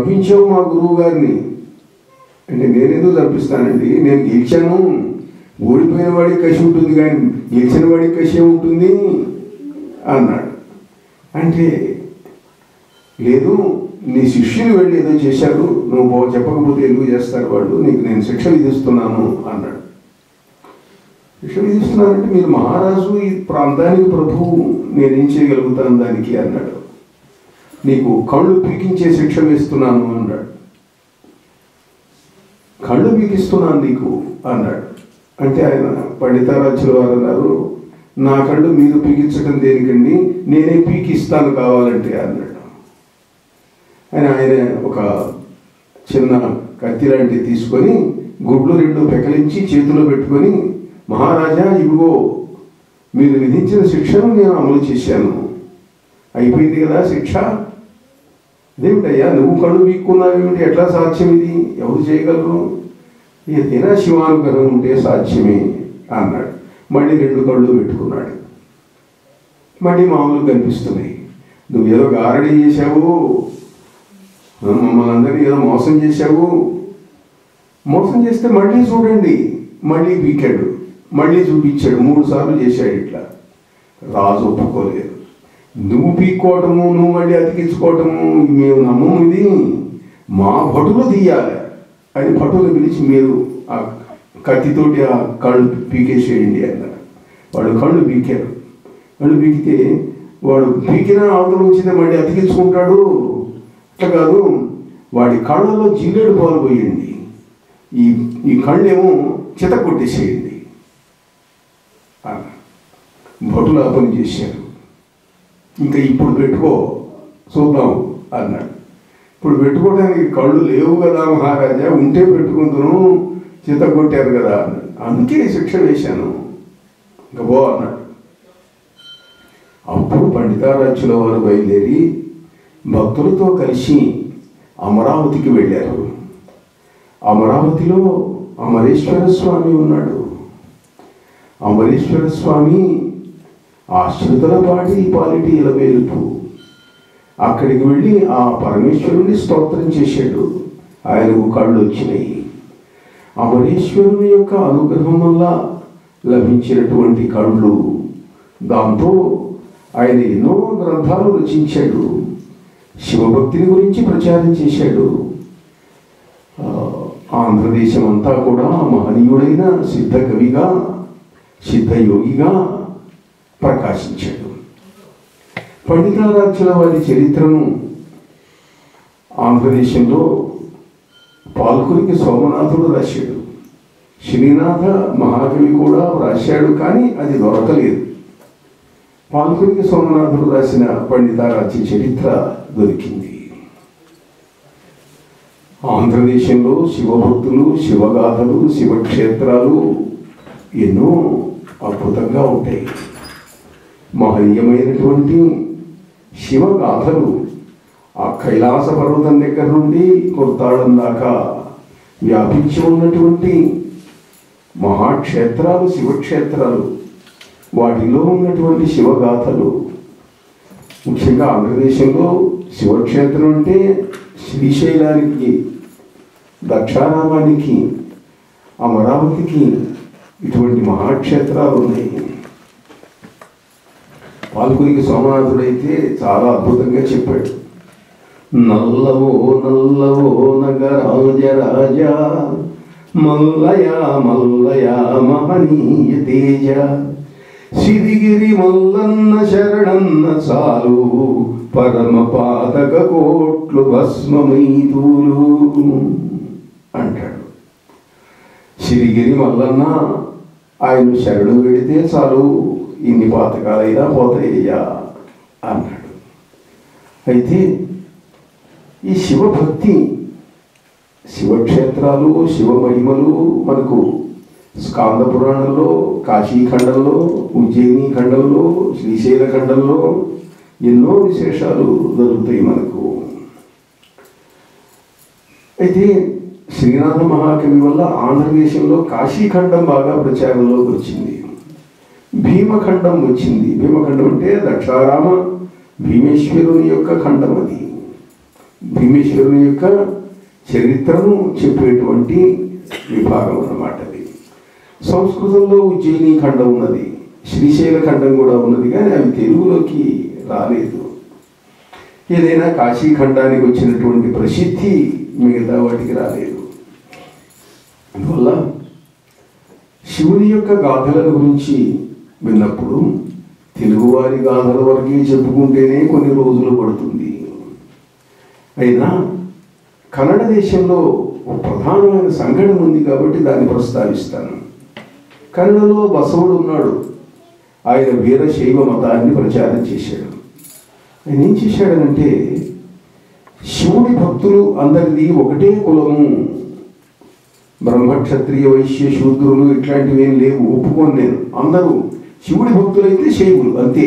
చంపించావు మా గురువు గారిని అంటే నేనెందుకు చంపిస్తానండి, నేను గెలిచాను. ఓడిపోయిన వాడికి కసి ఉంటుంది కానీ గెలిచిన వాడికి కసి ఉంటుంది అన్నాడు. అంటే లేదు, నీ శిష్యులు వెళ్ళి ఏదో చేశారు, నువ్వు చెప్పకపోతే ఎందుకు చేస్తారు వాళ్ళు, నీకు నేను శిక్ష విధిస్తున్నాను అన్నాడు. శిక్ష విధిస్తున్నానంటే మీరు మహారాజు, ఈ ప్రాంతానికి ప్రభువు, నేనేం చేయగలుగుతాను దానికి అన్నాడు. నీకు కళ్ళు పీకించే శిక్ష వేస్తున్నాను అన్నాడు. కళ్ళు పీకిస్తున్నాను నీకు అన్నాడు. అంటే ఆయన పండితారాచుల వారు అన్నారు, నా కళ్ళు మీరు పీకించడం దేనికండి, నేనే పీకిస్తాను కావాలంటే అన్నాడు. ఆయన ఒక చిన్న కత్తి లాంటివి తీసుకొని గుడ్లు 2 పెకలించి చేతిలో పెట్టుకొని, మహారాజా ఇదిగో మీరు విధించిన శిక్షను నేను అమలు చేశాను, అయిపోయింది కదా శిక్ష. అదేమిటయ్యా నువ్వు కళ్ళు పీక్కున్నావేమిటి, ఎట్లా సాధ్యం ఇది, ఎవరు చేయగలరు, ఏదైనా శివానుగ్రహం ఉంటే సాధ్యమే అన్నాడు. మళ్ళీ 2 కళ్ళు పెట్టుకున్నాడు. మళ్ళీ మామూలు కనిపిస్తున్నాయి. నువ్వు ఏదో గారడీ చేశావు, మమ్మల్ని అందరినీ ఏదో మోసం చేశావు. మోసం చేస్తే మళ్ళీ చూడండి, మళ్ళీ పీకాడు, మళ్ళీ చూపించాడు, 3 సార్లు చేశాడు. ఇట్లా రాజు ఒప్పుకోలేదు. నువ్వు పీక్కోవటము, నువ్వు మళ్ళీ అతికించుకోవటము మేము నమ్మము, ఇది మా భటులు తీయాలి అని భటులు పిలిచి మీరు ఆ కత్తితోటి ఆ కళ్ళు పీకేసేయండి అన్నారు. వాడు కళ్ళు పీకారు. కళ్ళు పీకితే వాడు పీకిన అవతల వచ్చిందే మళ్ళీ అతికించుకుంటాడు. అట్లా కాదు, వాడి కళ్ళలో జిల్లేడు పాలు పోయండి, ఈ కళ్ళేమో చిత కొట్టేసేయండి అన్న. భటులు ఆ పని చేశారు. ఇంకా ఇప్పుడు పెట్టుకో చూద్దాం అన్నాడు. ఇప్పుడు పెట్టుకోవడానికి కళ్ళు లేవు కదా మహారాజా, ఉంటే పెట్టుకుందును, చిత కొట్టారు కదా అన్నాడు. అందుకే శిక్ష వేశాను, ఇంకా పో అన్నాడు. అప్పుడు పండితారాచుల వారు బయలుదేరి భక్తులతో కలిసి అమరావతికి వెళ్ళారు. అమరావతిలో అమరేశ్వర స్వామి ఉన్నాడు. అమరేశ్వర స్వామి ఆశ్రితుల పాటి పాలిటి ఇలవేలుపు. అక్కడికి వెళ్ళి ఆ పరమేశ్వరుని స్తోత్రం చేశాడు. ఆయనకు కళ్ళు వచ్చినాయి. అమరేశ్వరుని యొక్క అనుగ్రహం వల్ల లభించినటువంటి కళ్ళు, దాంతో ఆయన ఎన్నో గ్రంథాలు రచించాడు. శివభక్తిని గురించి ప్రచారం చేశాడు. ఆంధ్రదేశం అంతా కూడా మహనీయుడైన సిద్ధ కవిగా, సిద్ధయోగిగా ప్రకాశించాడు. పండితారాచుల వారి చరిత్రను ఆంధ్రదేశంలో పాల్కురికి సోమనాథుడు రాశాడు. శ్రీనాథ మహాకవి కూడా రాశాడు, కానీ అది దొరకలేదు. పాల్కురికి సోమనాథుడు రాసిన పండితారాజ్య చరిత్ర దొరికింది. ఆంధ్రదేశంలో శివభక్తులు, శివగాథలు, శివక్షేత్రాలు ఎన్నో అద్భుతంగా ఉంటాయి. మహనీయమైనటువంటి శివగాథలు ఆ కైలాస పర్వతం దగ్గర నుండి కొత్తాళం దాకా వ్యాపించి ఉన్నటువంటి మహాక్షేత్రాలు, శివక్షేత్రాలు, వాటిలో ఉన్నటువంటి శివగాథలు. ముఖ్యంగా ఆంధ్రదేశంలో శివక్షేత్రం అంటే శ్రీశైలానికి, దక్షారామానికి, అమరావతికి ఇటువంటి మహాక్షేత్రాలు ఉన్నాయి. పాల్కురికి సోమనాథుడైతే చాలా అద్భుతంగా చెప్పాడు. నల్లవో నల్లవో నగరాజ రాజా, మల్లయ మల్లయ మహనీయ తేజ, సిరిగిరి మల్లన్న శరణన్న చాలు, పరమ పాతక కోట్లు భస్మమైతూలు అంటాడు. సిరిగిరి మల్లన్న ఆయన శరణు వెడితే చాలు, ఇన్ని పాతకాలైనా పోతాయ్యా అన్నాడు. అయితే ఈ శివభక్తి, శివక్షేత్రాలు, శివ మహిమలు మనకు స్కాంద పురాణంలో, కాశీఖండంలో, ఉజ్జయిని ఖండంలో, శ్రీశైల ఖండంలో ఎన్నో విశేషాలు దొరుకుతాయి మనకు. అయితే శ్రీనాథ మహాకవి వల్ల ఆంధ్రదేశంలో కాశీఖండం బాగా ప్రచారంలోకి వచ్చింది. భీమఖండం వచ్చింది. భీమఖండం అంటే దక్షారామ భీమేశ్వరుని యొక్క ఖండం. అది భీమేశ్వరుని యొక్క చరిత్రను చెప్పేటువంటి విభాగం అన్నమాట. అది సంస్కృతంలో ఉజ్జయిని ఖండం ఉన్నది, శ్రీశైల ఖండం కూడా ఉన్నది, కానీ అవి తెలుగులోకి రాలేదు. ఏదైనా కాశీ ఖండానికి వచ్చినటువంటి ప్రసిద్ధి మిగతా వాటికి రాలేదు. అందువల్ల శివుని యొక్క గాథల గురించి విన్నప్పుడు తెలుగువారి గాథల వరకే చెప్పుకుంటేనే కొన్ని రోజులు పడుతుంది. అయినా కన్నడ దేశంలో ఒక ప్రధానమైన సంఘటన ఉంది కాబట్టి దాన్ని ప్రస్తావిస్తాను. కన్నడలో బసవుడు ఉన్నాడు. ఆయన వీరశైవ మతాన్ని ప్రచారం చేశాడు. ఆయన ఏం చేశాడనంటే, శివుడి భక్తులు అందరిది ఒకటే కులము, బ్రహ్మక్షత్రియ వైశ్య శూద్రులు ఇట్లాంటివి ఏం లేవు, ఒప్పుకోను నేను, అందరూ శివుడి భక్తులైతే శైవులు అంతే,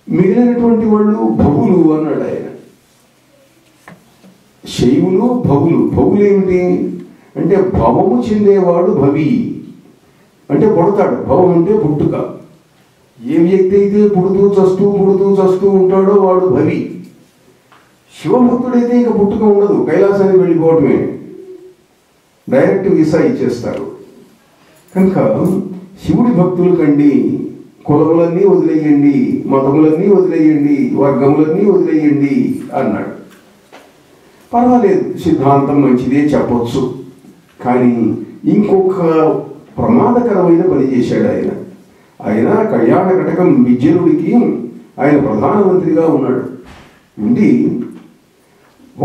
మిగిలినటువంటి వాళ్ళు భవులు అన్నాడు ఆయన. శైవులు భవులు. భవులు ఏమిటి అంటే భవము చెందేవాడు భవి అంటే పుడతాడు. భవం అంటే పుట్టుక. ఏ వ్యక్తి అయితే పుడుతూ చస్తూ ఉంటాడో వాడు భవి. శివభక్తుడైతే ఇక పుట్టుక ఉండదు, కైలాసానికి వెళ్ళిపోవటమే, డైరెక్ట్ వీసా ఇచ్చేస్తారు. కనుక శివుడి భక్తులు కండి కులములన్నీ వదిలేయండి, మతములన్నీ వదిలేయండి, వర్గములన్నీ వదిలేయండి అన్నాడు. పర్వాలేదు, సిద్ధాంతం మంచిదే చెప్పొచ్చు. కానీ ఇంకొక ప్రమాదకరమైన పని చేశాడు ఆయన. ఆయన కళ్యాణ కటకం విద్యనుడికి ఆయన ప్రధానమంత్రిగా ఉన్నాడు. ఉండి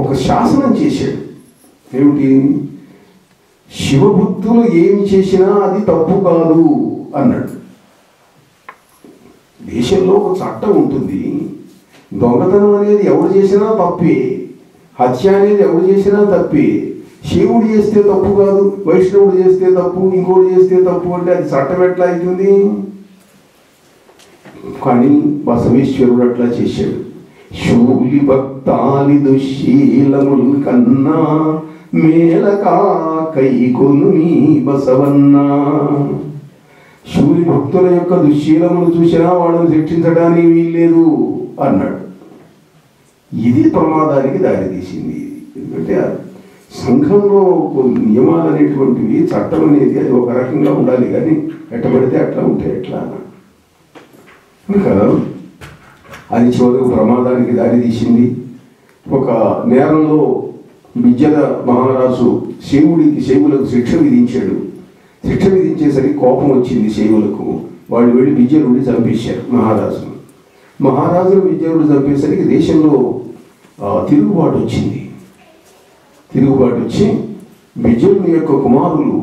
ఒక శాసనం చేశాడు. ఏమిటి? శివభక్తులు ఏమి చేసినా అది తప్పు కాదు అన్నాడు. దేశంలో ఒక చట్టం ఉంటుంది, దొంగతనం అనేది ఎవరు చేసినా తప్పే, హత్య అనేది ఎవరు చేసినా తప్పే. శివుడు చేస్తే తప్పు కాదు, వైష్ణవుడు చేస్తే తప్పు, ఇంకోటి చేస్తే తప్పు అంటే అది చట్టం ఎట్లా అవుతుంది? కానీ బసవేశ్వరుడు అట్లా చేశాడు. శూలి భక్తాలి దుశ్శీలముల్ కన్నా మేలకా కైకొను నీ బసవన్నా. శూలి భక్తుల యొక్క దుశ్శీలములు చూసినా వాళ్ళని శిక్షించడానికి వీల్లేదు అన్నాడు. ఇది ప్రమాదానికి దారితీసింది. ఎందుకంటే సంఘంలో నియమాలు అనేటువంటివి, చట్టం అనేది అది ఒక రకంగా ఉండాలి, కానీ ఎట్టబడితే అట్లా ఉంటే ఎట్లా? కనుక అది చివరకు ప్రమాదానికి దారితీసింది. ఒక నేరంలో విద్యల మహారాజు శైవులకు శిక్ష విధించాడు. శిక్ష విధించేసరికి కోపం వచ్చింది శైవులకు. వాళ్ళు వెళ్ళి విద్యలుడిని చంపేశారు మహారాజును. మహారాజును విద్యలుడు చంపేసరికి దేశంలో తిరుగుబాటు వచ్చింది. తిరుగుబాటు వచ్చి విద్యుని యొక్క కుమారులు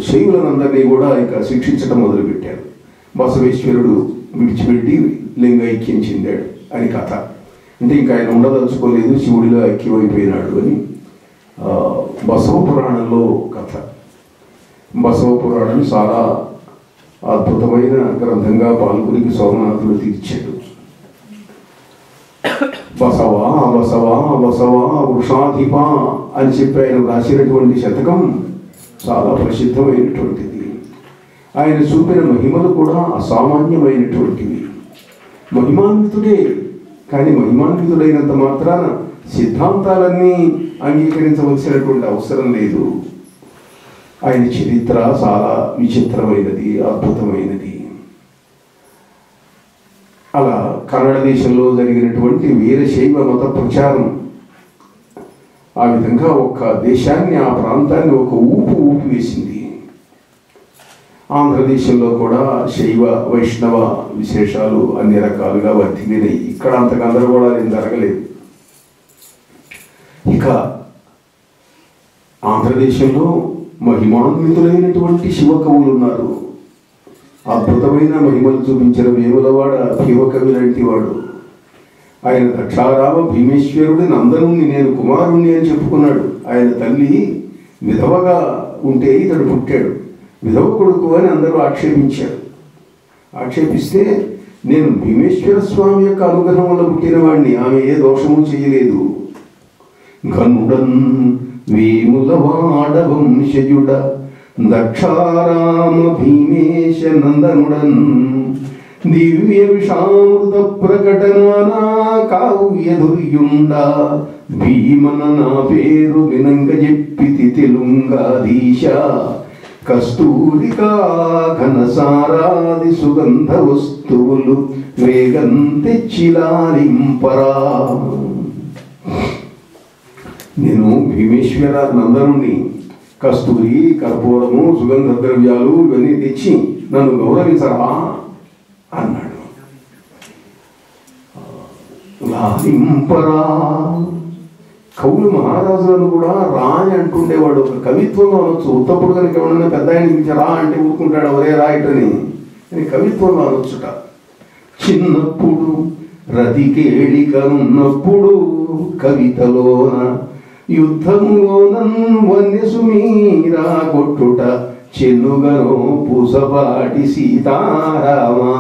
శైవులందరినీ కూడా ఇక శిక్షించడం మొదలుపెట్టారు. బసవేశ్వరుడు విడిచిపెట్టి లింగైక్యం చెందాడు అని కథ. అంటే ఇంకా ఆయన ఉండదలుచుకోలేదు, శివుడిలో ఐక్యమైపోయినాడు అని బసవ పురాణంలో కథ. బసవ పురాణం చాలా అద్భుతమైన గ్రంథంగా పాల్గొనికి సోమనాథుడు తీర్చాడు. బసవా బసవా బసవా వృషాధిప అని చెప్పి ఆయన రాసినటువంటి శతకం చాలా ప్రసిద్ధమైనటువంటిది. ఆయన చూపిన మహిమలు కూడా అసామాన్యమైనటువంటివి. మహిమాన్వితుడే, కానీ మహిమాన్వితుడైనంత మాత్రాన సిద్ధాంతాలన్నీ అంగీకరించవలసినటువంటి అవసరం లేదు. ఆయన చరిత్ర చాలా విచిత్రమైనది, అద్భుతమైనది. అలా కన్నడ దేశంలో జరిగినటువంటి వీరశైవ మత ప్రచారం ఆ విధంగా ఒక దేశాన్ని, ఆ ప్రాంతాన్ని ఒక ఊపు వేసింది. ఆంధ్రదేశంలో కూడా శైవ వైష్ణవ విశేషాలు అన్ని రకాలుగా వర్ధిల్లినాయి. ఇక్కడ అంత గందరగోళాలు ఏం జరగలేదు. ఇక ఆంధ్రదేశంలో మహిమాన్వితులైనటువంటి శివకవులు ఉన్నారు. అద్భుతమైన మహిమలు చూపించిన వేములవాడ శివకవి లాంటి వాడు. ఆయన దక్షారామ భీమేశ్వరుడి నందనుణ్ణి, నేను కుమారుణ్ణి అని చెప్పుకున్నాడు. ఆయన తల్లి విధవగా ఉంటే ఇతడు పుట్టాడు, విధవ కొడుకు అని అందరూ ఆక్షేపించారు. ఆక్షేపిస్తే నేను భీమేశ్వర స్వామి యొక్క అనుగ్రహం వల్ల పుట్టిన వాడిని, ఆమె ఏ దోషము చేయలేదు. గనుడన్ వేములవాడ వంశజుడ దక్షారామ భీమేశ నందనుడన్ దివ్య విషామృత ప్రకటనా కావ్యధుర్యుండ భీమన నా పేరు వినంగ చెప్పితి తెలుంగాధీశ కస్తూరికా ఘనసారాది సుగంధ వస్తువులు వేగం తెచ్చిలాలింపరా. నేను భీమేశ్వర నందనుణ్ణి, కస్తూరి కర్పూరము సుగంధ ద్రవ్యాలు ఇవన్నీ తెచ్చి నన్ను గౌరవించరా అన్నాడు. లాలింపరా. కవులు మహారాజులను కూడా రా అని అంటుండేవాడు. ఒక కవిత్వంలో అనొచ్చు. ఉత్తప్పుడు కనుక ఎవడన్నా పెద్ద ఆయన పిలిచి రా అంటే ఊరుకుంటాడు, ఒరే రాయటని. అని కవిత్వంలో అనొచ్చుట. చిన్నప్పుడు రతికేళికనున్నప్పుడు కవితలోన యుద్ధములోనన్ వన్యసుమీరా కొట్టుట చెన్నుగనో పూసపాటి సీతారామా.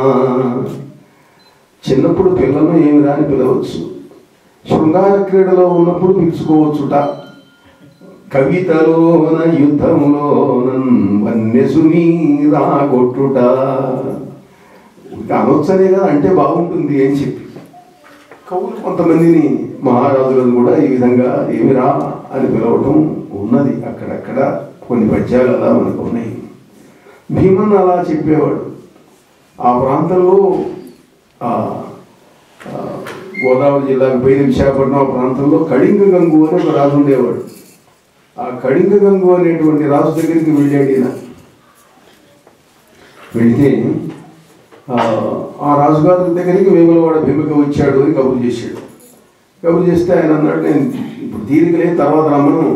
చిన్నప్పుడు పిల్లలను ఏమి రాని పిలవచ్చు, శృంగార క్రీడలో ఉన్నప్పుడు పిలుచుకోవచ్చుట. కవితలోన యుద్ధములోనన్ వన్యసుమీరా కొట్టుట అనొచ్చనే కదా, అంటే బాగుంటుంది అని చెప్పి కవులు కొంతమందిని మహారాజులను కూడా ఈ విధంగా ఏమిరా అని పిలవటం ఉన్నది. అక్కడక్కడ కొన్ని పద్యాలు అలా మనకు ఉన్నాయి. భీమన్ అలా చెప్పేవాడు. ఆ ప్రాంతంలో గోదావరి జిల్లాకు పైన విశాఖపట్నం ఆ ప్రాంతంలో కళింగ గంగు అని ఒక రాజు ఉండేవాడు. ఆ కళింగ గంగు అనేటువంటి రాజు దగ్గరికి వెళ్ళాడు ఈయన. వెళితే ఆ రాజుగారి దగ్గరికి వేములవాడ భీమక వచ్చాడు అని కబురు చేశాడు. కబురు చేస్తే ఆయన అన్నాడు, నేను ఇప్పుడు తీరికలే తర్వాత రమ్మను.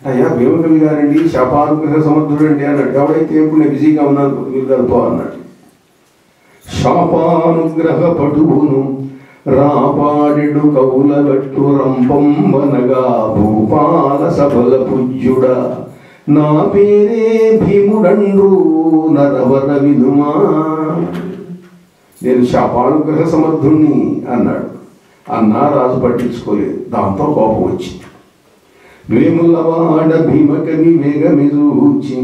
అయ్యా భీమకవి గారండి, శాపానుగ్రహ సమర్థుడండి అన్నాడు. ఎవడైతే ఇప్పుడు నేను బిజీగా ఉన్నాను మీరు కలుపో అన్నాడు. శాపానుగ్రహ పటువును రాపాడెడు కవుల గట్టు రంపంబనగా భూపాల సభల పూజ్యుడ నా పేరే భీముడండ్రు నరవర వినుమా. నేను శాపానుగ్రహ సమర్థుణ్ణి అన్నాడు. అన్నా రాజు పట్టించుకోలేదు. దాంతో కోపం వచ్చింది. వేములవాడ భీమకవి వేగమిజూచి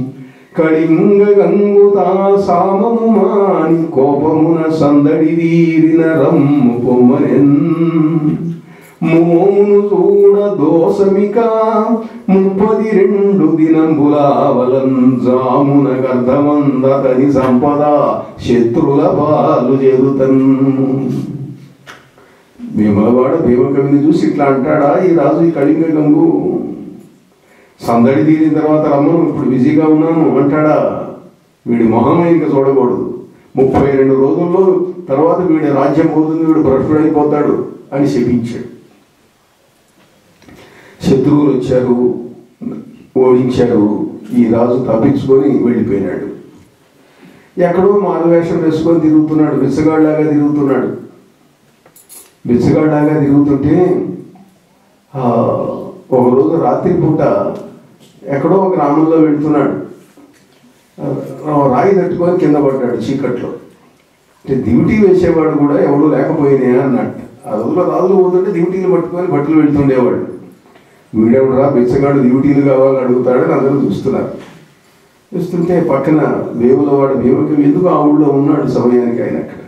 కళింగ గంగుతా సామము మాని కోపమున సందడి తీరిన రమ్ము పొమ్మనెన్ మోమును చూడ దోసమిక 32 దినంబులావలం జామున గర్ధమందతని సంపద శత్రుల పాలు చేరుతన్. వేములవాడ భీమకవిని చూసి ఇట్లా అంటాడా ఈ రాజు, ఈ కళింగ గంగు? సందడి తీరిన తర్వాత రమ్మను, ఇప్పుడు బిజీగా ఉన్నాను అంటాడా? వీడి మొహం ఇంకా చూడకూడదు. 32 రోజుల్లో తర్వాత వీడి రాజ్యం పోతుంది, వీడు భ్రష్టుడైపోతాడు అని శపించాడు. శత్రువులు వచ్చారు, ఓడించారు. ఈ రాజు తప్పించుకొని వెళ్ళిపోయినాడు. ఎక్కడో మారువేషం వేసుకొని తిరుగుతున్నాడు, బిచ్చగాళ్ళలాగా తిరుగుతున్నాడు. బిచ్చగాళ్ళలాగా తిరుగుతుంటే ఒకరోజు రాత్రి పూట ఎక్కడో ఒక గ్రామంలో వెళ్తున్నాడు. రాయి తట్టుకొని కింద పడ్డాడు చీకట్లో. అంటే డ్యూటీ వేసేవాడు కూడా ఎవడూ లేకపోయినా అన్నట్టు. ఆ రోజులో రాజులు పోతుంటే డ్యూటీలు పట్టుకొని బట్టలు వెళ్తుండేవాడు. వీడెవడరా బిచ్చగాడు డ్యూటీలు కావాలని అడుగుతాడని అందరూ చూస్తున్నారు. చూస్తుంటే పక్కన వేములవాడ భీమకవి ఎందుకు ఆ ఊళ్ళో ఉన్నాడు సమయానికి. ఆయన అక్కడ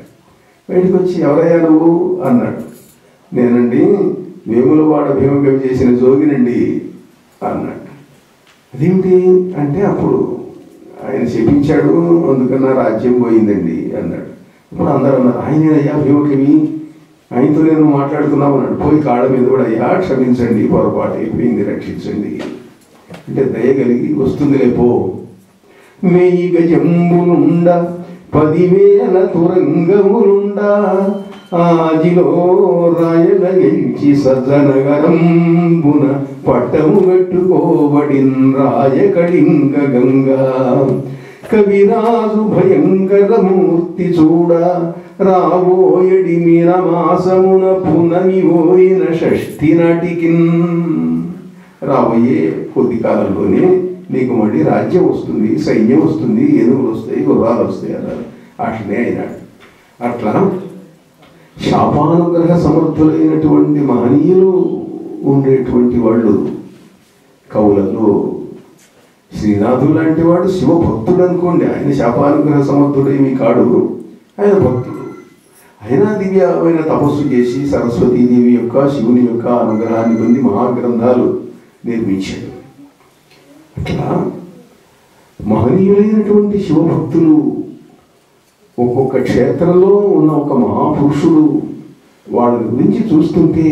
బయటకు వచ్చి ఎవరయ్యా నువ్వు అన్నాడు. నేనండి వేములవాడ భీమకవి చేసిన జోగినండి అన్నాడు. అదేమిటి అంటే అప్పుడు ఆయన శపించాడు, అందుకన్నా రాజ్యం పోయిందండి అన్నాడు. ఇప్పుడు అందరూ అన్నారు ఆయనేనయ్యా భీమకవి, ఆయనతో నేను మాట్లాడుతున్నావు అన్నాడు. పోయి కాళ్ళ మీద కూడా అయ్యా క్షమించండి, పొరపాటు అయిపోయింది, రక్షించండి అంటే దయ కలిగి వస్తుందిలే పో. 1000 గజంబులుండ 10,000 తురంగములుండ ఆజిలో రాయల గెలిచి సజ్జనగరంబున పట్టము పెట్టుకోబడిన్ రాయ కళింగ గంగా. కవిరాజు భయంకర మూర్తి చూడ రాబోయడి మీనమాసమున పునమి పోయిన షష్ఠి నాటికిన్. రాబోయే కొద్ది కాలంలోనే నీకు మళ్ళీ రాజ్యం వస్తుంది, సైన్యం వస్తుంది, ఏనుగులు వస్తాయి, గుర్రాలు వస్తాయి అన్నారు. అట్లనే అయినాడు. అట్లా శాపానుగ్రహ సమర్థులైనటువంటి మహనీయులు ఉండేటువంటి వాళ్ళు కవులలో శ్రీనాథుడు లాంటి వాడు శివభక్తుడు అనుకోండి. ఆయన శాపానుగ్రహ సమర్థుడేమి కాడు, ఆయన భక్తుడు. అయినా దివ్యమైన తపస్సు చేసి సరస్వతీదేవి యొక్క శివుని యొక్క అనుగ్రహాన్ని పొంది మహాగ్రంథాలు నిర్మించాడు. అట్లా మహనీయులైనటువంటి శివభక్తులు, ఒక్కొక్క క్షేత్రంలో ఉన్న ఒక మహాపురుషుడు, వాళ్ళ గురించి చూస్తుంటే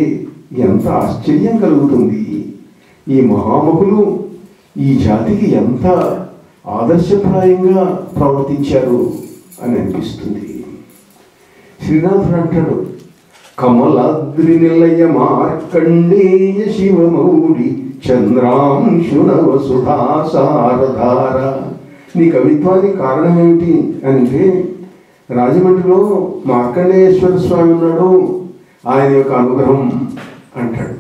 ఎంత ఆశ్చర్యం కలుగుతుంది. ఈ మహామహులు ఈ జాతికి ఎంత ఆదర్శప్రాయంగా ప్రవర్తించారు అని అనిపిస్తుంది. శ్రీనాథుడు అంటాడు, కమలాద్రి నిలయ మార్కండేయ శివమౌళి చంద్రాంశునవ సుధాసారధార. నీ కవిత్వానికి కారణం ఏమిటి అంటే, రాజమండ్రిలో మార్కండేశ్వర స్వామి ఉన్నాడు, ఆయన యొక్క అనుగ్రహం అంటాడు.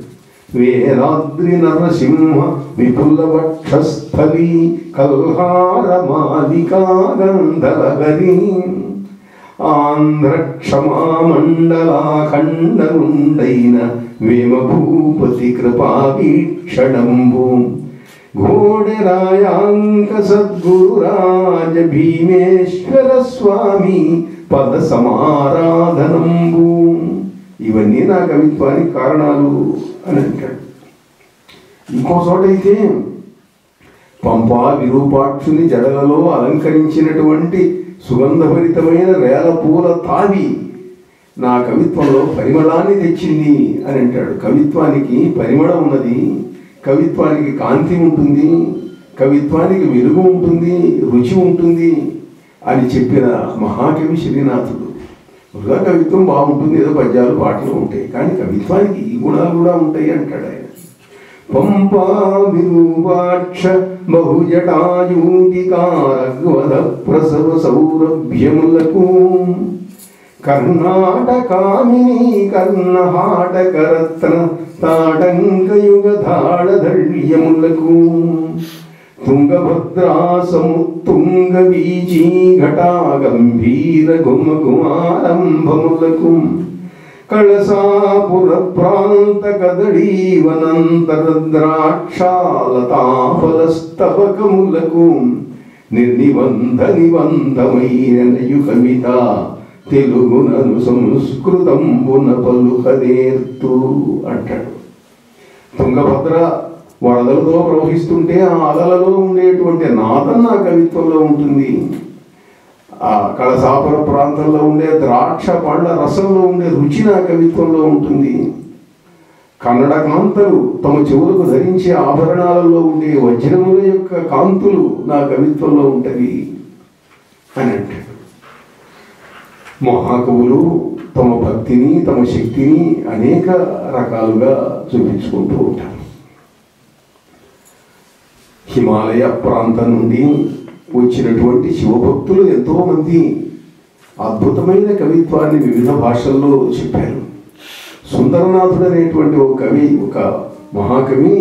వేదాద్రి నరసింహ విపుల వక్షస్థలి కల్హార మాలికా గంధలహరి ఆంధ్ర క్షమామండలాఖండనుండైన వేమభూపతి కృపావీక్షణంబు ఘోడరాయాంక సద్గురురాజ భీమేశ్వర స్వామి పద సమారాధనంబు. ఇవన్నీ నా కవిత్వానికి కారణాలు అని అంటాడు. ఇంకో చోటైతే పంపా విరూపాక్షుని జడలలో అలంకరించినటువంటి సుగంధభరితమైన రేల పూల తావి నా కవిత్వంలో పరిమళాన్ని తెచ్చింది అని అంటాడు. కవిత్వానికి పరిమళం ఉన్నది, కవిత్వానికి కాంతి ఉంటుంది, కవిత్వానికి వెలుగు ఉంటుంది, రుచి ఉంటుంది అని చెప్పిన మహాకవి శ్రీనాథుడు. వృధా కవిత్వం బాగుంటుంది, ఏదో పద్యాలు పాటలు ఉంటాయి, కానీ కవిత్వానికి ఈ గుణాలు కూడా ఉంటాయి అంటాడు ఆయన. పంపా విరూపాక్ష బహుజటాయూటికారగ్వద ప్రసవ సౌరభ్యములకు కర్ణాటకామిని కర్ణహాటకరత్న తాటంకయుగధాళధళ్యములకు తుంగభద్రా సముత్తుంగ వీచీ ఘటా గంభీర గుమగుమారంభములకు కళసాపుర ప్రాంత కదళీవనంతర ద్రాక్షాలతాఫలస్తవకములకు నిర్నిబంధ నిబంధమైనయు కవిత తెలుగునను సంస్కృతంబున పలుకదేర్తు అంటాడు. తుంగభద్ర వరదలతో ప్రవహిస్తుంటే ఆ అలలలో ఉండేటువంటి నాదం నా కవిత్వంలో ఉంటుంది. ఆ కళసాపుర ప్రాంతంలో ఉండే ద్రాక్ష పండ్ల రసంలో ఉండే రుచి నా కవిత్వంలో ఉంటుంది. కన్నడ కాంతలు తమ చెవులకు ధరించే ఆభరణాలలో ఉండే వజ్రముల యొక్క కాంతులు నా కవిత్వంలో ఉంటవి అని అంటాడు. మహాకవులు తమ భక్తిని, తమ శక్తిని అనేక రకాలుగా చూపించుకుంటూ ఉంటారు. హిమాలయ ప్రాంతం నుండి వచ్చినటువంటి శివభక్తులు ఎంతోమంది అద్భుతమైన కవిత్వాన్ని వివిధ భాషల్లో చెప్పారు. సుందరనాథుడు అనేటువంటి ఒక కవి, ఒక మహాకవి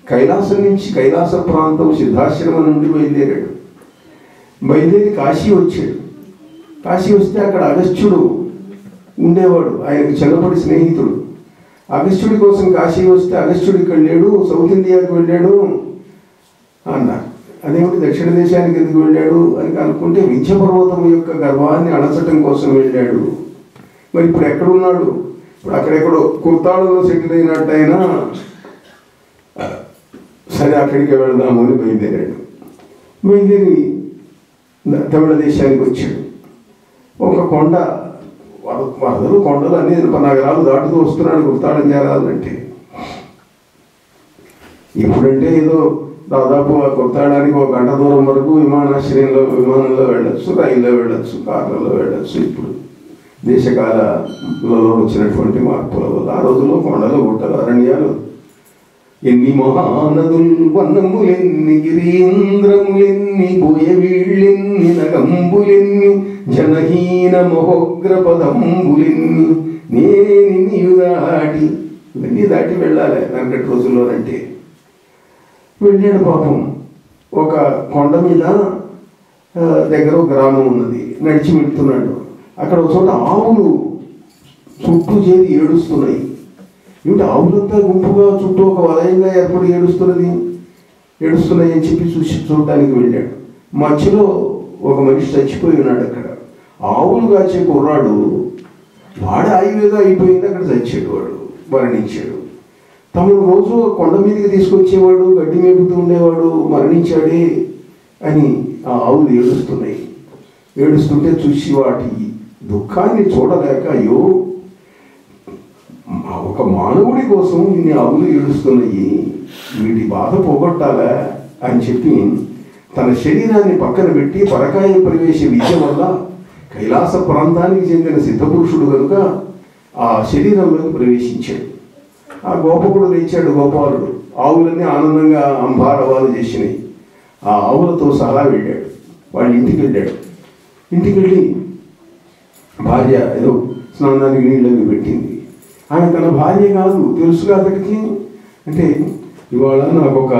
కైలాసం నుంచి, కైలాస ప్రాంతం సిద్ధాశ్రమం నుండి బయలుదేరి కాశీ వచ్చాడు. కాశీ వస్తే అక్కడ అగస్త్యుడు ఉండేవాడు, ఆయనకు చిన్నప్పటి స్నేహితుడు. అగస్త్యుడి కోసం కాశీ వస్తే అగస్త్యుడు ఇక్కడ లేడు, సౌత్ ఇండియాకి వెళ్ళాడు అన్నారు. అదేమిటి దక్షిణ దేశానికి ఎందుకు వెళ్ళాడు అని అనుకుంటే వింధ్యపర్వతం యొక్క గర్వాన్ని అణచటం కోసం వెళ్ళాడు. మరి ఇప్పుడు ఎక్కడున్నాడు? ఇప్పుడు అక్కడెక్కడో కుర్తాడులో సెటిల్ అయినట్టయినా సరే అక్కడికి వెళదామని బయలుదేరాడు. బయలుదేరి తమిళ దేశానికి వచ్చాడు. ఒక కొండ, వరదలు కొండలు అన్ని నగరాలు దాటుతూ వస్తున్నాడు కుర్తాడం చేరాలంటే. ఇప్పుడంటే ఏదో దాదాపు ఆ కొత్తడానికి ఒక గంట దూరం వరకు విమానంలో వెళ్ళచ్చు, రైల్లో వెళ్ళచ్చు, కార్లలో వెళ్ళచ్చు. ఇప్పుడు దేశకాలలో వచ్చినటువంటి మార్పుల వల్ల ఆ రోజుల్లో కొండలు, గుట్టలు, అరణ్యాలు, ఎన్ని మహానదులు, వనములెన్ని, గిరీంద్రములెన్ని, బోయవీళ్ళెన్ని, నగంబులెన్ని, జనహీన మహోగ్రపదంబులెన్ని, నీవు దాటి, ఇవన్నీ దాటి వెళ్ళాలి వెంకటి రోజుల్లోనంటే. వెళ్ళాడు పాపం. ఒక కొండ మీద దగ్గర ఒక గ్రామం ఉన్నది, నడిచి వెళ్తున్నాడు. అక్కడ ఒక చోట ఆవులు చుట్టూ చేరి ఏడుస్తున్నాయి. ఏమిటి ఆవులంతా గుంపుగా చుట్టూ ఒక వలయంగా ఏర్పడి ఏడుస్తున్నాయి అని చెప్పి చూడటానికి వెళ్ళాడు. మధ్యలో ఒక మనిషి చచ్చిపోయి ఉన్నాడు. అక్కడ ఆవులు కాచే కుర్రాడు వాడు ఆయుర్వేదం అయిపోయింది, అక్కడ చచ్చాడు, వాడు మరణించాడు. తమను రోజు కొండ మీదకి తీసుకొచ్చేవాడు, గడ్డి మేపుతూ ఉండేవాడు, మరణించాడే అని ఆ ఆవులు ఏడుస్తున్నాయి. ఏడుస్తుంటే చూసి వాటి దుఃఖాన్ని చూడలేక, అయ్యో ఒక మానవుడి కోసం ఇన్ని ఆవులు ఏడుస్తున్నాయి, వీటి బాధ పోగొట్టాలా అని చెప్పి తన శరీరాన్ని పక్కన పెట్టి పరకాయ ప్రవేశ విద్య వల్ల కైలాస ప్రాంతానికి చెందిన సిద్ధపురుషుడు కనుక ఆ శరీరంలోకి ప్రవేశించాడు. ఆ గోపకుడు లేచాడు, గోపాలుడు. ఆవులన్నీ ఆనందంగా అంబారవాలు చేసినాయి. ఆ ఆవులతో సహా వెళ్ళాడు, వాళ్ళ ఇంటికి వెళ్ళాడు. ఇంటికి వెళ్ళి భార్య ఏదో స్నానానికి నీళ్ళవి పెట్టింది. ఆమె తన భార్య కాదు, తెలుసుగా అతడికి. అంటే ఇవాళ నాకు ఒక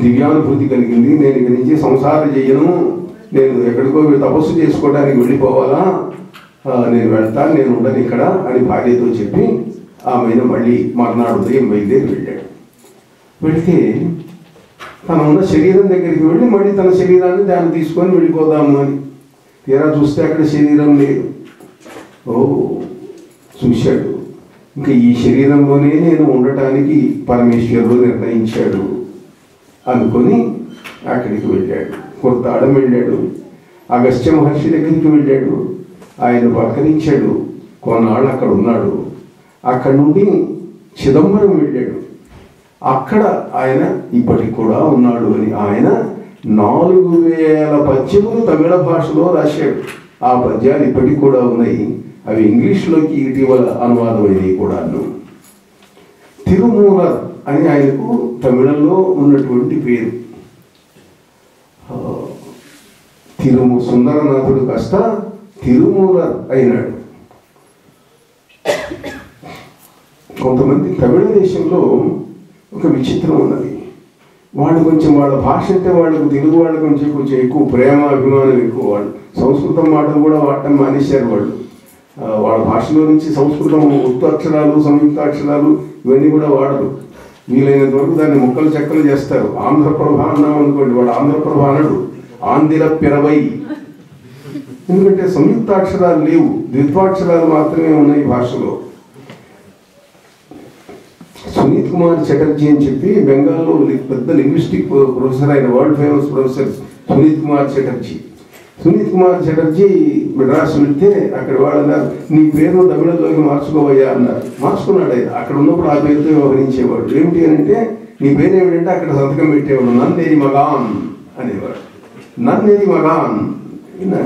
దివ్యానుభూతి కలిగింది, నేను ఇక్కడి నుంచి సంసారం చేయను, నేను ఎక్కడికో తపస్సు చేసుకోవడానికి వెళ్ళిపోవాలా, నేను వెళ్తాను, నేను ఉండను ఇక్కడ అని భార్యతో చెప్పి ఆమెను మళ్ళీ మర్నాడు ఉదయం బయలుదేరి వెళ్ళాడు. వెళితే తన ఉన్న శరీరం దగ్గరికి వెళ్ళి మళ్ళీ తన శరీరాన్ని దాన్ని తీసుకొని వెళ్ళిపోదాము అని తీరా చూస్తే అక్కడ శరీరం లేదు. ఓ చూశాడు, ఇంకా ఈ శరీరంలోనే నేను ఉండటానికి పరమేశ్వరుడు నిర్ణయించాడు అనుకొని అక్కడికి వెళ్ళాడు. కొత్తాడం వెళ్ళాడు, అగస్త్య మహర్షి దగ్గరికి వెళ్ళాడు. ఆయన పలకరించాడు, కొన్నాళ్ళు అక్కడ ఉన్నాడు. అక్కడి నుండి చిదంబరం వెళ్ళాడు. అక్కడ ఆయన ఇప్పటికి కూడా ఉన్నాడు అని ఆయన 4000 పద్యములు తమిళ భాషలో రాశాడు. ఆ పద్యాలు ఇప్పటికి కూడా ఉన్నాయి. అవి ఇంగ్లీష్లోకి ఇటీవల అనువాదమైనవి కూడాను. తిరుమూలర్ అని ఆయనకు తమిళంలో ఉన్నటువంటి పేరు. సుందరనాథుడు కాస్త తిరుమూలర్ అయినాడు. కొంతమంది తమిళ దేశంలో ఒక విచిత్రం ఉన్నది. వాళ్ళు కొంచెం వాళ్ళ భాష అంటే వాళ్ళకు తెలుగు వాళ్ళకు కొంచెం ఎక్కువ ప్రేమ అభిమానం ఎక్కువ. వాళ్ళు సంస్కృతం మాటలు కూడా వాడటం మానేశారు. వాళ్ళు వాళ్ళ భాషలో నుంచి సంస్కృతం ఉత్తు అక్షరాలు, సంయుక్త అక్షరాలు ఇవన్నీ కూడా వాడరు. వీలైనంత వరకు దాన్ని ముక్కలు చెక్కలు చేస్తారు. ఆంధ్రప్రభ అన్నాం అనుకోండి, వాడు ఆంధ్రప్రభ అనడు, ఆంధ్ర పిరవై. ఎందుకంటే సంయుక్తాక్షరాలు లేవు, ద్విత్వాక్షరాలు మాత్రమే ఉన్నాయి భాషలో. సునీత్ కుమార్ చటర్జీ అని చెప్పి బెంగాల్లో పెద్ద లింగ్విస్టిక్ ప్రొఫెసర్, ఆయన world famous professor Sunith Kumar Chatterjee. Sunith Kumar Chatterjee Madras వెళ్తే అక్కడ వాళ్ళు అన్నారు, నీ పేరును తమిళంలోకి మార్చుకోవయ్యా అన్నారు. మార్చుకున్నాడు. ఆయన అక్కడ ఉన్నప్పుడు ఆ పేరుతో వ్యవహరించేవాడు. ఏమిటి అని అంటే, నీ పేరు ఏమిటంటే అక్కడ సంతకం పెట్టేవాడు, నన్నేరి మగాన్ అనేవాడు. నన్నేరి మగాన్,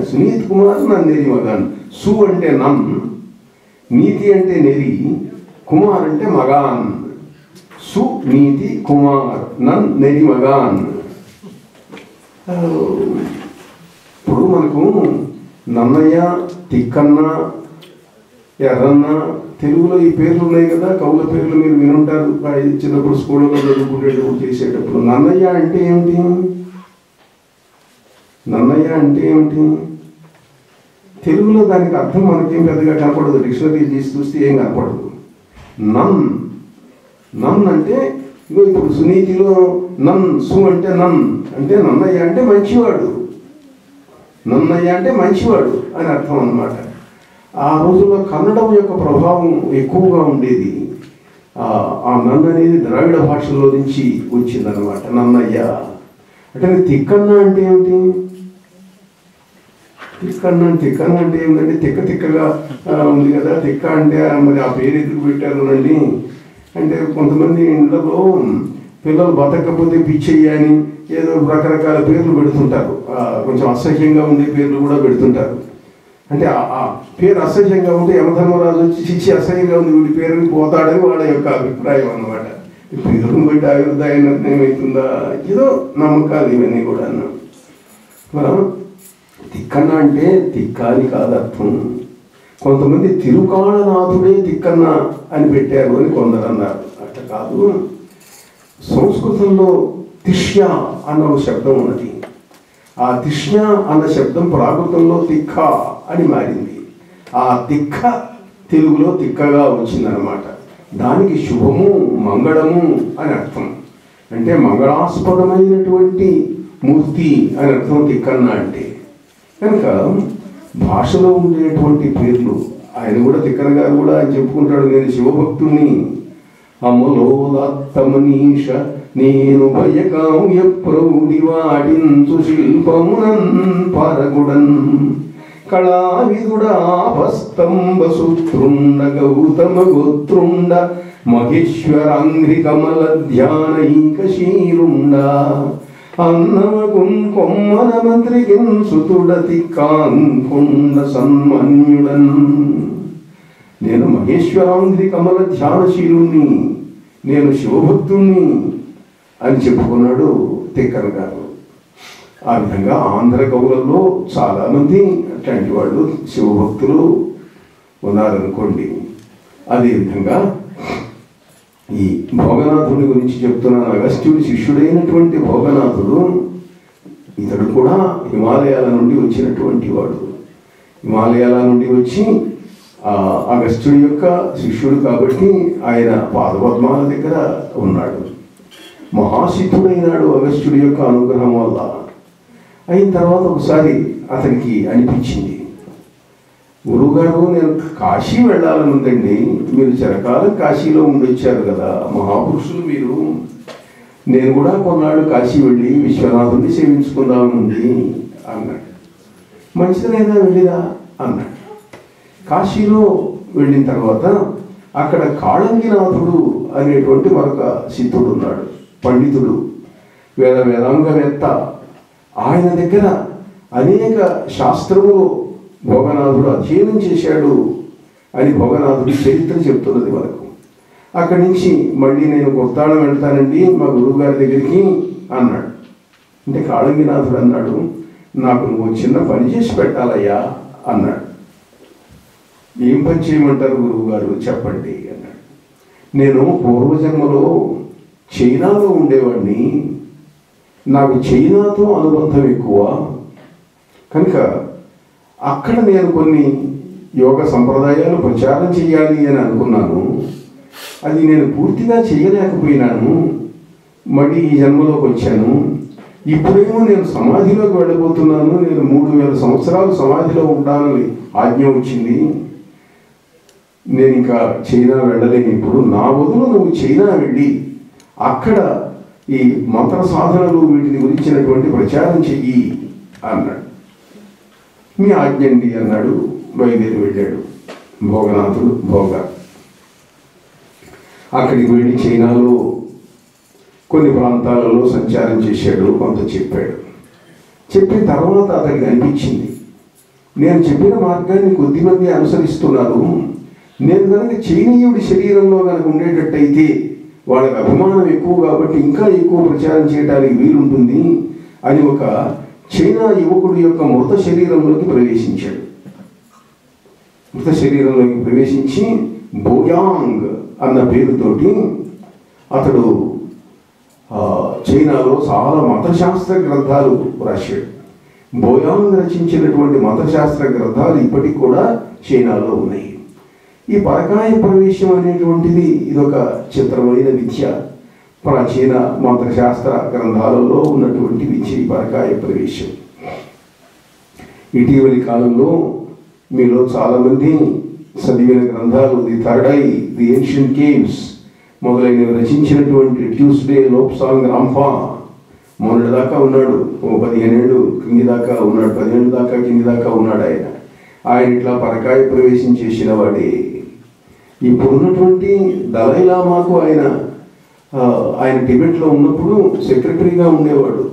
సునీత్ కుమార్ నన్నేరి మగాన్. సు అంటే నన్, నీతి అంటే నెరి, కుమార్ అంటే మగాన్. సు నీతి కుమార్, నన్ నెరి మగాన్. ఇప్పుడు మనకు నన్నయ్య, తిక్కన్న, ఎర్రన్న తెలుగులో ఈ పేర్లు ఉన్నాయి కదా, కవుల పేర్లు మీరు వినుంటారు చిన్నప్పుడు స్కూళ్ళలో చదువుకునేటప్పుడు చేసేటప్పుడు. నన్నయ్య అంటే ఏమిటి? నన్నయ్య అంటే ఏమిటి? తెలుగులో దానికి అర్థం మనకేం పెద్దగా కనపడదు. డిక్షనరీ తీసి చూస్తే ఏం కనపడదు. నన్, నన్ అంటే ఇగో ఇప్పుడు సునీతిలో నన్, సు అంటే నన్ అంటే నన్నయ్య అంటే మంచివాడు, నన్నయ్య అంటే మంచివాడు అని అర్థం అన్నమాట. ఆ రోజుల్లో కన్నడం యొక్క ప్రభావం ఎక్కువగా ఉండేది. ఆ నన్ను అనేది ద్రావిడ భాషలో నుంచి వచ్చిందనమాట. నన్నయ్య అంటే తిక్కన్న అంటే ఏమిటి? తిక్కన్న అంటే ఏమిటంటే తిక్క తిక్కగా ఉంది కదా, తిక్క అంటే మరి ఆ పేరు ఎందుకు పెట్టారు అండి అంటే, కొంతమంది ఇంట్లో పిల్లలు బతకపోతే పిచ్చెయ్యని ఏదో రకరకాల పేర్లు పెడుతుంటారు. కొంచెం అసహ్యంగా ఉండే పేర్లు కూడా పెడుతుంటారు. అంటే ఆ పేరు అసహ్యంగా ఉంటే యమధర్మరాజు వచ్చి చిచ్చి అసహ్యంగా ఉంది వీడి పేరుని పోతాడని వాళ్ళ యొక్క అభిప్రాయం అన్నమాట. పేరుని బట్టి ఆయుర్దాయ నిర్ణయం అవుతుందా, ఏదో నమ్మకాలు ఇవన్నీ కూడా. తిక్కన్న అంటే తిక్కాని కాదు అర్థం. కొంతమంది తిరుకాళనాథుడే తిక్కన్న అని పెట్టారు అని కొందరు అన్నారు. అట్లా కాదు. సంస్కృతంలో తిష్య అన్న ఒక శబ్దం ఉన్నది. ఆ తిష్య అన్న శబ్దం ప్రాకృతంలో తిక్క అని మారింది. ఆ తిక్క తెలుగులో తిక్కగా వచ్చిందనమాట. దానికి శుభము, మంగళము అని అర్థం. అంటే మంగళాస్పదమైనటువంటి మూర్తి అని అర్థం తిక్కన్న అంటే. కనుక భాషలో ఉండేటువంటి పేర్లు. ఆయన కూడా తిక్కన గారు కూడా ఆయన చెప్పుకుంటాడు, నేను శివభక్తుని అమలోదాత్తమనీష నేను భయకావ్య ప్రౌఢి వాడించు శిల్పమునన్ పరగుడన్ కళావిదుడాపస్తంభ సూత్రుండ గౌతమ గోత్రుండ మహేశ్వరాంఘ్రి కమల ధ్యానైకశీరుండ అన్నమగున్ కొమ్మన మంత్రికిన్ సుతుడతి కాంకుండ సన్మన్యుడన్. నేను మహేశ్వరాంధ్రి కమల ధ్యానశీలుణ్ణి, నేను శివభక్తుణ్ణి అని చెప్పుకున్నాడు తిక్కన గారు. ఆ విధంగా ఆంధ్ర కవులలో చాలామంది అట్లాంటి వాళ్ళు శివభక్తులు ఉన్నారనుకోండి. అదేవిధంగా ఈ భోగనాథుడి గురించి చెప్తున్నాను. అగస్త్యుడి శిష్యుడైనటువంటి భోగనాథుడు, ఇతడు కూడా హిమాలయాల నుండి వచ్చినటువంటి వాడు. హిమాలయాల నుండి వచ్చి అగస్త్యుడి యొక్క శిష్యుడు కాబట్టి ఆయన పాదపద్మాల దగ్గర ఉన్నాడు. మహాసిద్ధుడైనాడు అగస్త్యుడి యొక్క అనుగ్రహం వల్ల. అయిన తర్వాత ఒకసారి అతనికి అనిపించింది, గురువుగారు నేను కాశీ వెళ్ళాలని ఉందండి, మీరు చిరకాలం కాశీలో ఉండొచ్చారు కదా, మహాపురుషులు మీరు, నేను కూడా కొన్నాళ్ళు కాశీ వెళ్ళి విశ్వనాథుని సేవించుకుందామని ఉంది అన్నాడు. మంచిదైనా వెళ్ళిరా అన్నాడు. కాశీలో వెళ్ళిన తర్వాత అక్కడ కాళంగినాథుడు అనేటువంటి మరొక సిద్ధుడు ఉన్నాడు, పండితుడు, వేదాంగవేత్త. ఆయన దగ్గర అనేక శాస్త్రములు భోగనాథుడు అధ్యయనం చేశాడు అని భోగనాథుడి చరిత్ర చెప్తున్నది మనకు. అక్కడి నుంచి మళ్ళీ నేను కొత్తాళం వెళ్తానండి మా గురువు గారి దగ్గరికి అన్నాడు. అంటే కాళంగినాథుడు అన్నాడు, నాకు నువ్వు చిన్న పని చేసి పెట్టాలయ్యా అన్నాడు. ఏం పని చేయమంటారు గురువు గారు చెప్పండి అన్నాడు. నేను పూర్వజన్మలో చైనాలో ఉండేవాడిని, నాకు చైనాతో అనుబంధం ఎక్కువ కనుక అక్కడ నేను కొన్ని యోగ సంప్రదాయాలు ప్రచారం చేయాలి అని అనుకున్నాను. అది నేను పూర్తిగా చేయలేకపోయినాను. మళ్ళీ ఈ జన్మలోకి వచ్చాను. ఇప్పుడేమో నేను సమాధిలోకి వెళ్ళబోతున్నాను. నేను 3000 సంవత్సరాలు సమాధిలో ఉంటానని ఆజ్ఞ వచ్చింది. నేను ఇంకా చైనా వెళ్ళలేను. ఇప్పుడు నా బదులు నువ్వు చైనా వెళ్ళి అక్కడ ఈ మంత్ర సాధనలు వీటిని గురించినటువంటి ప్రచారం చెయ్యి అన్నాడు. మీ ఆజ్ఞండి అన్నాడు. బయలుదేరి వెళ్ళాడు భోగనాథుడు. అక్కడికి వెళ్ళి చైనాలో కొన్ని ప్రాంతాలలో సంచారం చేశాడు, కొంత చెప్పాడు. చెప్పిన తర్వాత అతనికి అనిపించింది, నేను చెప్పిన మార్గాన్ని కొద్దిమంది అనుసరిస్తున్నారు, నేను కనుక చైనీయుడి శరీరంలో కనుక ఉండేటట్టయితే వాళ్ళకి అభిమానం ఎక్కువ కాబట్టి ఇంకా ఎక్కువ ప్రచారం చేయడానికి వీలుంటుంది అని ఒక చైనా యువకుడి యొక్క మృత శరీరంలోకి ప్రవేశించాడు. మృత శరీరంలోకి ప్రవేశించి బోయాంగ్ అన్న పేరుతోటి అతడు చైనాలో చాలా మతశాస్త్ర గ్రంథాలు రాశాడు. బోయాంగ్ రచించినటువంటి మతశాస్త్ర గ్రంథాలు ఇప్పటికి కూడా చైనాలో ఉన్నాయి. ఈ పరకాయ ప్రవేశం అనేటువంటిది ఇదొక చిత్రమైన విద్య. ప్రాచీన మంత్రశాస్త్ర గ్రంథాలలో ఉన్నటువంటి విద్య ఈ పరకాయ ప్రవేశం. ఇటీవలి కాలంలో మీలో చాలామంది చదివిన గ్రంథాలు the third I, the ancient caves మొదలైనవి రచించినటువంటి ట్యూస్డే లోప్సాంగ్ రాంపా మొన్నటి దాకా ఉన్నాడు. 15 ఏళ్ళు కింది దాకా ఉన్నాడు, 10 ఏళ్ళ దాకా కింది దాకా ఉన్నాడు ఆయన ఇట్లా పరకాయ ప్రవేశం చేసిన వాడే. ఇప్పుడున్నటువంటి దలైలామాకు ఆయన టిబెట్లో ఉన్నప్పుడు సెక్రటరీగా ఉండేవాడు.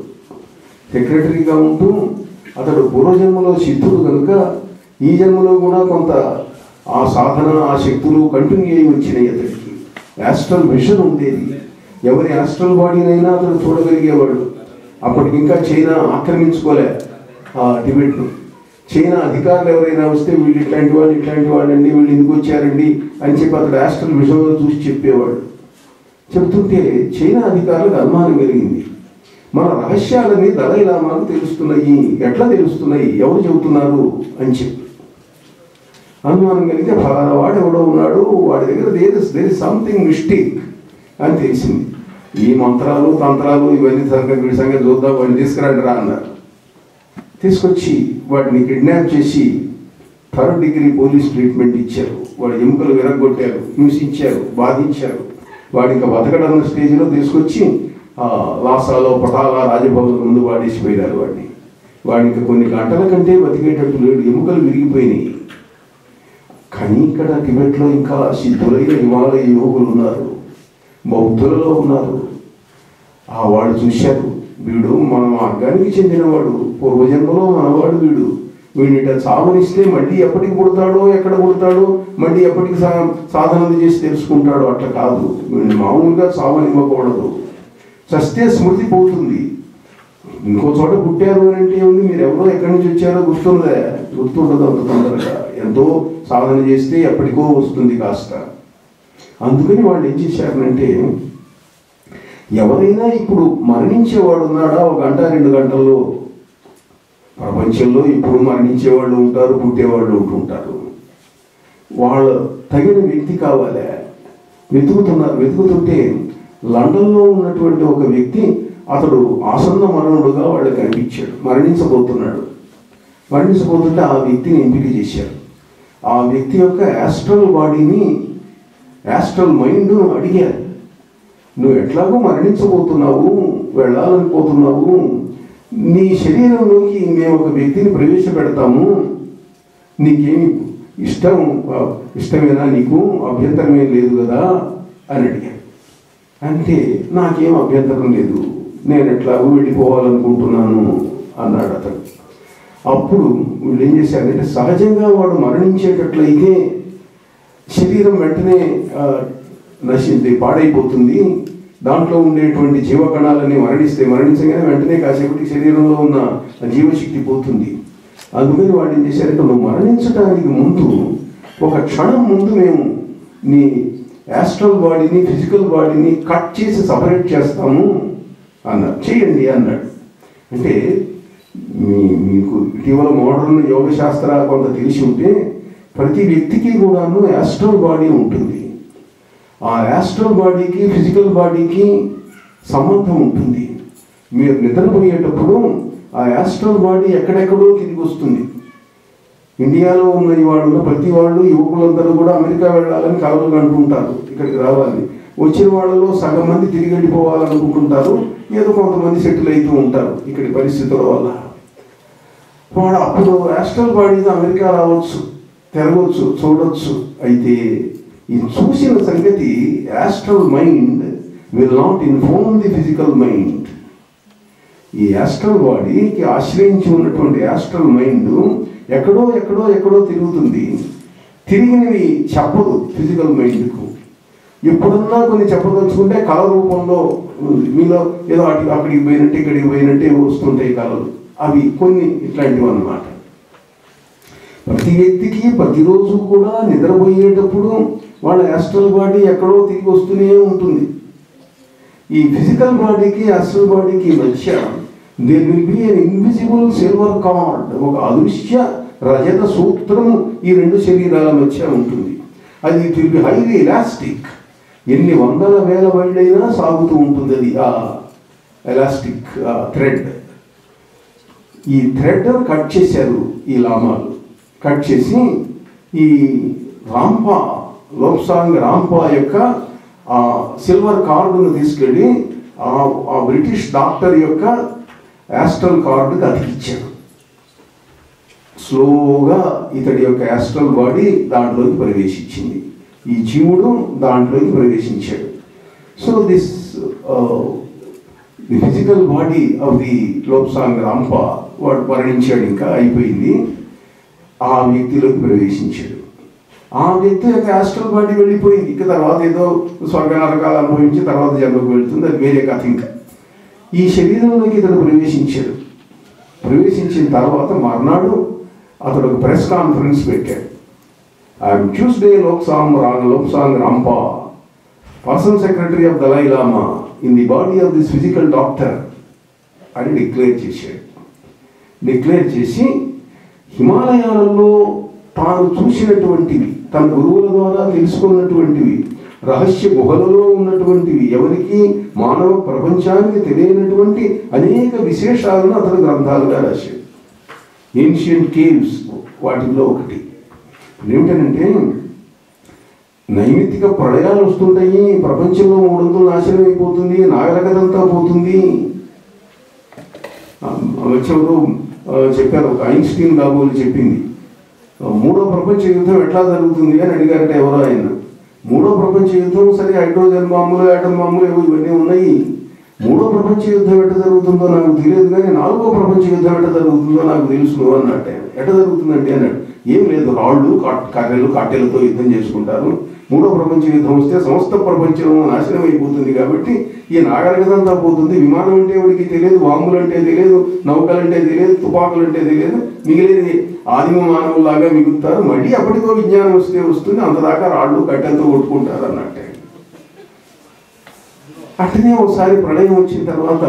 సెక్రటరీగా ఉంటూ అతడు పూర్వజన్మలో సిద్ధుడు కనుక ఈ జన్మలో కూడా కొంత ఆ సాధన, ఆ శక్తులు కంటిన్యూ అయ్యి వచ్చినాయి. అతడికి యాస్ట్రల్ విషన్ ఉండేది. ఎవరి యాస్ట్రల్ బాడీనైనా అతడు చూడగలిగేవాడు. అప్పటికి ఇంకా చైనా ఆక్రమించుకోలే ఆ టిబెట్ను. చైనా అధికారులు ఎవరైనా వస్తే వీళ్ళు ఇట్లాంటి వాళ్ళండి, వీళ్ళు ఎందుకు వచ్చారండి అని చెప్పి అతడు యాస్ట్రల్ విషయంలో చూసి చెప్పేవాడు. చెబుతుంటే చైనా అధికారులకు అనుమానం కలిగింది. మన రహస్యాలన్నీ దలైలామాకు తెలుస్తున్నాయి, ఎట్లా తెలుస్తున్నాయి, ఎవరు చెబుతున్నారు అని చెప్పి అనుమానం కలిగితే ఫలానా వాడు ఎవడో ఉన్నాడు, వాడి దగ్గర దేర్ ఇస్ సంథింగ్ మిస్టేక్ అని తెలిసింది. ఈ మంత్రాలు తంత్రాలు ఇవన్నీ వీడి సంగతి చూద్దాం, వాడిని తీసుకురండి రా అన్నారు. తీసుకొచ్చి వాటిని కిడ్నాప్ చేసి థర్డ్ డిగ్రీ పోలీస్ ట్రీట్మెంట్ ఇచ్చారు. వాడి ఎముకలు విరగొట్టారు, హింసించారు, బాధించారు. వాడి ఇంకా బతకడన్న స్టేజ్లో తీసుకొచ్చి లాసాలో పటాలా రాజభవన్ ముందు వాడేసిపోయారు వాడిని. వాడికి కొన్ని గంటల కంటే బతికేటట్టు లేడు, ఎముకలు విరిగిపోయినాయి. కానీ ఇక్కడ టిబెట్లో ఇంకా సిద్ధులైన హిమాలయ యోగులు ఉన్నారు, బౌద్ధులలో ఉన్నారు. వాళ్ళు చూశారు, వీడు మన మార్గానికి చెందినవాడు, పూర్వజన్మలో మనవాడు, వీడిట సావనిస్తే మళ్ళీ ఎప్పటికి పుడతాడో, ఎక్కడ పుడతాడో, మళ్ళీ ఎప్పటికి సాధనలు చేసి తెలుసుకుంటాడో. అట్లా కాదు, వీడిని మామూలుగా సావనివ్వకూడదు. చస్తే స్మృతి పోతుంది. ఇంకో చోట పుట్టారు అని అంటే ఉంది, మీరు ఎవరో ఎక్కడి నుంచి వచ్చారో గుర్తుండదు అంత తొందరగా. ఎంతో సాధన చేస్తే ఎప్పటికో వస్తుంది కాస్త. అందుకని వాళ్ళు ఏం చేశారంటే, ఎవరైనా ఇప్పుడు మరణించేవాడు ఉన్నాడా, 1 గంట 2 గంటల్లో? ప్రపంచంలో ఇప్పుడు మరణించేవాళ్ళు ఉంటారు, పుట్టేవాళ్ళు ఉంటుంటారు. వాళ్ళు తగిన వ్యక్తి కావాలి. వెతుకుతుంటే లండన్లో ఉన్నటువంటి ఒక వ్యక్తి, అతడు ఆసన్న మరణుడుగా వాళ్ళకి కనిపించాడు. మరణించబోతుంటే ఆ వ్యక్తిని ఎంపిక చేశారు. ఆ వ్యక్తి యొక్క యాస్ట్రల్ బాడీని, యాస్ట్రల్ మైండ్ అడిగారు, నువ్వు ఎట్లాగో మరణించబోతున్నావు, వెళ్ళాలనిపోతున్నావు, నీ శరీరంలోకి మేము ఒక వ్యక్తిని ప్రవేశపెడతాము, నీకేమి ఇష్టమేనా, నీకు అభ్యంతరమేం లేదు కదా అని అడిగారు. అంటే నాకేం అభ్యంతరం లేదు, నేను ఎట్లాగో వెళ్ళిపోవాలనుకుంటున్నాను అన్నాడు అతను. అప్పుడు వీళ్ళు ఏం చేశారంటే, సహజంగా వాడు మరణించేటట్లయితే శరీరం వెంటనే పాడైపోతుంది, దాంట్లో ఉండేటువంటి జీవకణాలన్నీ మరణించగానే వెంటనే కాసేపటి శరీరంలో ఉన్న జీవశక్తి పోతుంది. అందుకని వాళ్ళు ఏం చేశారంటే, నువ్వు మరణించడానికి ముందు, ఒక క్షణం ముందు మేము నీ యాస్ట్రల్ బాడీని, ఫిజికల్ బాడీని కట్ చేసి సపరేట్ చేస్తాము అన్నారు. చేయండి అన్నాడు. అంటే మీకు ఇటీవల మోడర్న్ యోగ శాస్త్ర కొంత తెలిసి ఉంటే, ప్రతి వ్యక్తికి కూడాను యాస్ట్రల్ బాడీ ఉంటుంది. ఆ యాస్ట్రల్ బాడీకి, ఫిజికల్ బాడీకి సంబంధం ఉంటుంది. మీరు నిద్రపోయేటప్పుడు ఆ యాస్ట్రల్ బాడీ ఎక్కడెక్కడో తిరిగి వస్తుంది. ఇండియాలో ఉన్న ప్రతి వాళ్ళు, యువకులందరూ కూడా అమెరికా వెళ్ళాలని కలలు అంటుంటారు, ఇక్కడికి రావాలి. వచ్చిన వాళ్ళలో సగం మంది తిరిగి వెళ్ళిపోవాలనుకుంటుంటారు, ఏదో కొంతమంది సెటిల్ అవుతూ ఉంటారు ఇక్కడి పరిస్థితుల వల్ల. వాడు అప్పుడు యాస్ట్రల్ బాడీతో అమెరికా రావచ్చు, తిరగవచ్చు, చూడవచ్చు. అయితే ఈ చూసిన సంగతి astral mind will not inform the physical mind. ఈ యాస్ట్రల్ బాడీకి ఆశ్రయించి ఉన్నటువంటి యాస్ట్రల్ మైండ్ ఎక్కడో తిరుగుతుంది. తిరిగినవి చెప్పదు ఫిజికల్ మైండ్కు. ఎప్పుడన్నా కొన్ని చెప్పదలుచుకుంటే కళ రూపంలో మీలో ఏదో అక్కడికి పోయినట్టే ఇక్కడికి పోయినట్టే వస్తుంటాయి కళలు. అవి కొన్ని ఇట్లాంటివి అన్నమాట. ప్రతి వ్యక్తికి ప్రతిరోజు కూడా నిద్రపోయేటప్పుడు వాళ్ళ యాస్ట్రల్ బాడీ ఎక్కడో తిరిగి వస్తూనే ఉంటుంది. ఈ ఫిజికల్ బాడీకి యాస్ట్రల్ బాడీకి మధ్య there will be an invisible silver cord, ఒక అదృశ్య రజత సూత్రము ఈ రెండు శరీరాల మధ్య ఉంటుంది. అది it will be highly elastic. ఎన్ని వందల వేల మైళ్ళైనా సాగుతూ ఉంటుంది అది, ఆ ఎలాస్టిక్ థ్రెడ్. ఈ థ్రెడ్ కట్ చేశారు ఈ లామాలు. కట్ చేసి ఈ లోప్సాంగ్ రాంపా యొక్క సిల్వర్ కార్డును తీసుకెళ్ళి ఆ బ్రిటిష్ డాక్టర్ యొక్క యాస్ట్రల్ కార్డుకి అతికిచ్చారు. స్లోగా ఇతడి యొక్క యాస్ట్రల్ బాడీ దాంట్లోకి ప్రవేశించింది. ఈ జీవుడు దాంట్లోకి ప్రవేశించాడు. So the physical body of the Lopsang Rampa, వాడు మరణించాడు, ఇంకా అయిపోయింది. ఆ వ్యక్తిలోకి ప్రవేశించాడు. ఆ వ్యక్తి యొక్క యాస్ట్రల్ బాడీ వెళ్ళిపోయింది. ఇక తర్వాత ఏదో స్వర్గ నరకాలు అనుభవించి తర్వాత జన్మకు వెళుతుంది, అది వేరే కథ. ఇంకా ఈ శరీరంలోకి ఇతడు ప్రవేశించాడు. ప్రవేశించిన తర్వాత మర్నాడు అతడు ఒక ప్రెస్ కాన్ఫరెన్స్ పెట్టాడు. I'm Tuesday Lobsang Rampa, personal secretary of Dalai Lama in the body of this physical doctor అని డిక్లేర్ చేశాడు. డిక్లేర్ చేసి హిమాలయాలలో తాను చూసినటువంటివి, తన గురువుల ద్వారా తెలుసుకున్నటువంటివి, రహస్య గుహలలో ఉన్నటువంటివి, ఎవరికి మానవ ప్రపంచానికి తెలియనటువంటి అనేక విశేషాలను అతను గ్రంథాలుగా రాశాడు. ఏన్షియంట్ కేవ్స్ వాటిల్లో ఒకటి. ఏమిటనంటే నైమిత్తిక ప్రళయాలు వస్తుంటాయి, ప్రపంచంలో 300 నాశనం అయిపోతుంది, నాగరికతంతా పోతుంది. వచ్చేవారు చెప్పారు, ఒక ఐన్స్టీన్ కాబోలు చెప్పింది, 3వ ప్రపంచ యుద్ధం ఎట్లా జరుగుతుంది అని అడిగారట ఎవరో ఆయన. 3వ ప్రపంచ యుద్ధం సరే, హైడ్రోజన్ బాంబులు, ఆటం బాంబులు ఇవన్నీ ఉన్నాయి. 3వ ప్రపంచ యుద్ధం ఎట్ట జరుగుతుందో నాకు తెలియదు, కానీ 4వ ప్రపంచ యుద్ధం ఎట్ట జరుగుతుందో నాకు తెలుసు అన్నట్టు. ఎట్ట జరుగుతుందంటే అన్నాడు, ఏం లేదు, రాళ్ళు కర్రెలు కట్టెలతో యుద్ధం చేసుకుంటారు. 3వ ప్రపంచ యుద్ధం వస్తే సమస్త ప్రపంచం నాశనం అయిపోతుంది, కాబట్టి ఈ నాగరికతంతా పోతుంది. విమానం అంటే వాడికి తెలియదు, బాంబులు అంటే తెలియదు, నౌకలంటే తెలియదు, తుపాకులు అంటే తెలియదు, మిగిలేది ఆదిమ మానవులాగా మిగులుతారు. మళ్ళీ అప్పటికో విజ్ఞానం వస్తే వస్తుంది, అంతదాకా రాళ్ళు కట్టెలతో కొట్టుకుంటారు అన్నట్టే. అట్లనే ఒకసారి ప్రళయం వచ్చిన తర్వాత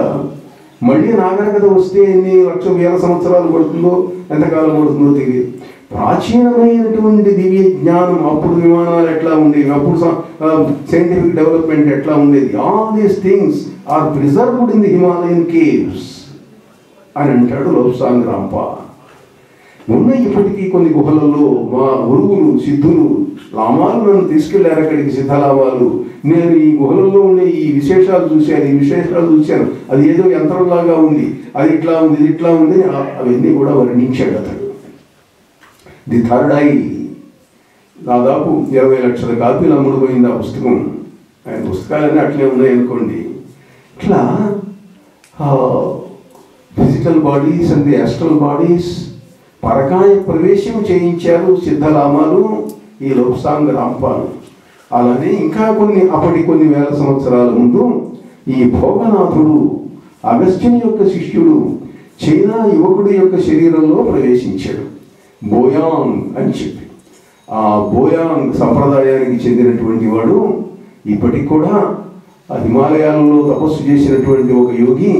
మళ్ళీ నాగరికత వస్తే ఎన్ని లక్షల వేల సంవత్సరాలు పడుతుందో, ఎంతకాలం పడుతుందో తెలియదు. ప్రాచీనమైనటువంటి దివ్య జ్ఞానం, అప్పుడు విమానాలు ఎట్లా ఉండేవి, అప్పుడు సైంటిఫిక్ డెవలప్మెంట్ ఎట్లా ఉండేది, all these things are preserved in the Himalayan caves అని అంటాడు లోబ్సాంగ్ రాంపా. ఉన్నాయి ఇప్పటికీ కొన్ని గుహలలో. మా గురువులు సిద్ధులు లామాలు నన్ను తీసుకెళ్లారు అక్కడికి, సిద్ధలామాలు. నేను ఈ గుహలలో ఉండే ఈ విశేషాలు చూశాను. అది ఏదో యంత్రంలాగా ఉంది, అది ఇట్లా ఉంది, ఇది ఇట్లా ఉంది, అవన్నీ కూడా వర్ణించాడు అతడు. ది థర్డ్ ఐ దాదాపు 20 లక్షల కాపీలు అమ్ముడుపోయింది ఆ పుస్తకం. ఆయన పుస్తకాలన్నీ అట్లే ఉన్నాయి అనుకోండి. ఇట్లా physical bodies and the astral bodies పరకాయ ప్రవేశం చేయించారు సిద్ధలామాలు, ఈ లోబ్సాంగ్ రాంపాలు. అలానే ఇంకా కొన్ని వేల సంవత్సరాల ముందు ఈ భోగనాథుడు, అగస్త్యుని యొక్క శిష్యుడు, చైనా యువకుడి యొక్క శరీరంలో ప్రవేశించాడు, బోయాంగ్ అని చెప్పి. ఆ బోయాంగ్ సంప్రదాయానికి చెందినటువంటి వాడు ఇప్పటికి కూడా ఆ హిమాలయాలలో తపస్సు చేసినటువంటి ఒక యోగి